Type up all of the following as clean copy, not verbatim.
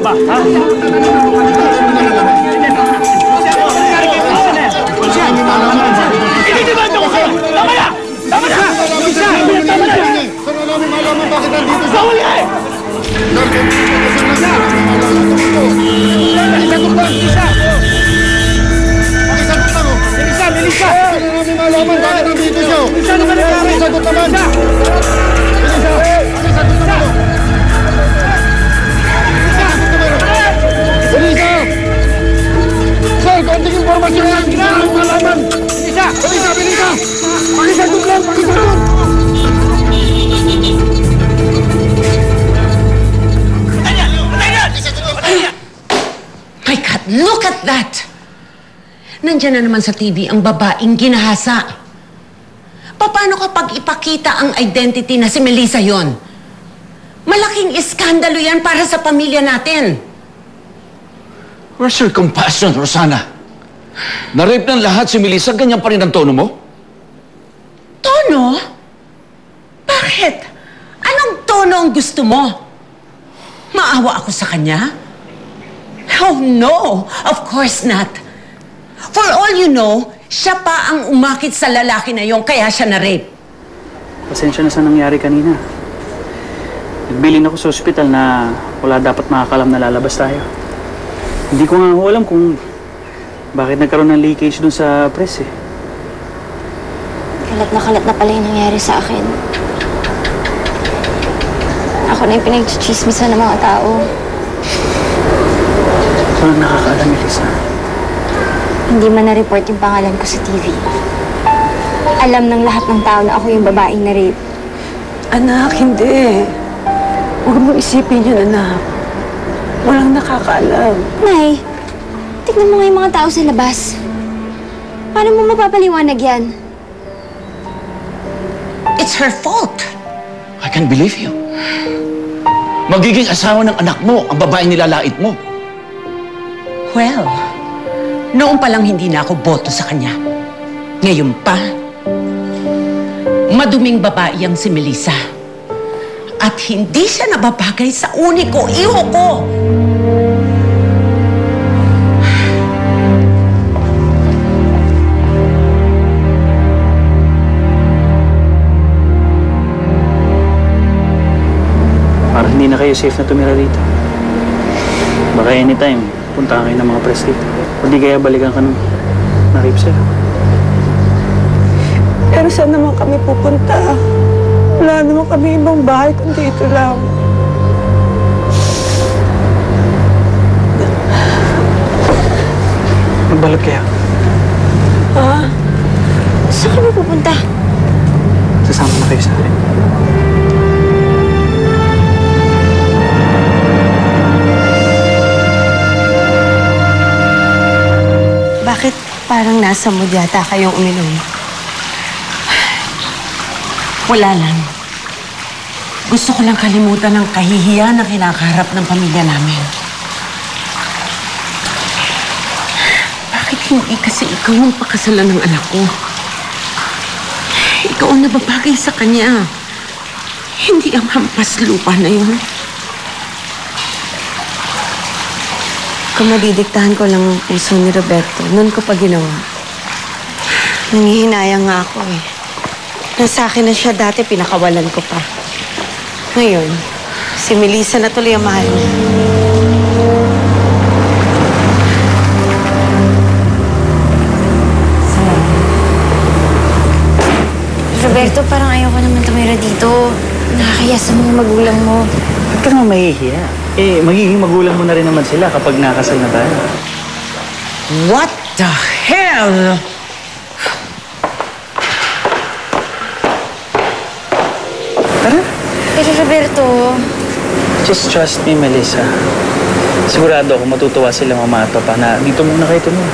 ba? Ha? Inidimanda ko kayo! Tama na! Tama na! Tama na! Sir, wala mo malaman bakit nandito siya. Bawal ka eh! Pakisagot lang! Pakisagot lang! Melissa! Sir, wala mo malaman bakit nandito siya. Pakisagot naman! Melissa! Sir, konting informasyon lang! Wala mo malaman! Melissa! Pakisagot lang! Pakisagot! My God, look at that! Nandiyan na naman sa TV ang babaeng ginahasa. Paano kapag ipakita ang identity na si Melissa yon? Malaking iskandalo yan para sa pamilya natin. Where's your compassion, Rosana? Na-rape ng lahat si Melissa, ganyan pa rin ang tono mo? Tono? Bakit? Anong tono ang gusto mo? Maawa ako sa kanya? Oh, no! Of course not. For all you know, siya pa ang umakit sa lalaki na yon kaya siya na-rape. Pasensya na sa nangyari kanina. Nagbilin ako sa ospital na wala dapat makakalam na lalabas tayo. Hindi ko nga alam kung bakit nagkaroon ng leakage dun sa press eh. Kalat na pala yung nangyari sa akin. Ako na yung pinagchichismisan ng mga tao. Walang nakakaalam, Melissa. Hindi man na-report yung pangalan ko sa TV. Alam ng lahat ng tao na ako yung babaeng na-rape. Anak, hindi. Huwag mo isipin yun, anak. Walang nakakaalam. Nay, tignan mo nga yung mga tao sa labas. Paano mo mapapaliwanag yan? It's her fault. I can't believe you. Magiging asawa ng anak mo ang babaeng nilalait mo. Well, noon pa lang hindi na ako boto sa kanya. Ngayon pa, maduming babae ang si Melissa. At hindi siya nababagay sa uniko iho ko. Parang hindi na kayo safe na tumira dito. Baka anytime, punta kayo ng mga press dito. Kundi kaya balikan ka nung na-rape sa'yo. Pero saan naman kami pupunta? Wala naman kami ibang bahay kundi ito lang. Magbalot kaya? Ha? Saan kami pupunta? Sasama na kayo sa akin. Bakit parang nasa mood yata kayong uminom? Wala lang. Gusto ko lang kalimutan ang kahihiyan na kinakaharap ng pamilya namin. Bakit hindi kasi ikaw ang pakasalan ng anak ko? Ikaw ang nababagay sa kanya. Hindi ang hampas lupa na yun. Kung madidiktahan ko lang ang puso ni Roberto, noon ko pa ginawa. Nangihinayang nga ako eh. Nasa akin na siya dati, pinakawalan ko pa. Ngayon, si Melissa na tuloy ang mahal niya. Roberto, parang ayoko naman tumira dito. Nakakaya sa mga magulang mo. Ba't ka naman mahihiya? Eh, magiging magulang mo na rin naman sila kapag nakasal na tayo. What the hell? Tara. Pero Roberto, Just trust me, Melissa. Sigurado ako matutuwa sila mama at papa na dito muna kayo tumira.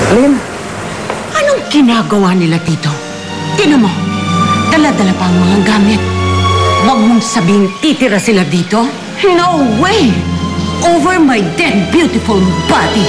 Halika na. Anong ginagawa nila dito? Tingnan mo, dala-dala pa ang mga gamit. Huwag mong sabihin titira sila dito. No way! Over my dead, beautiful body.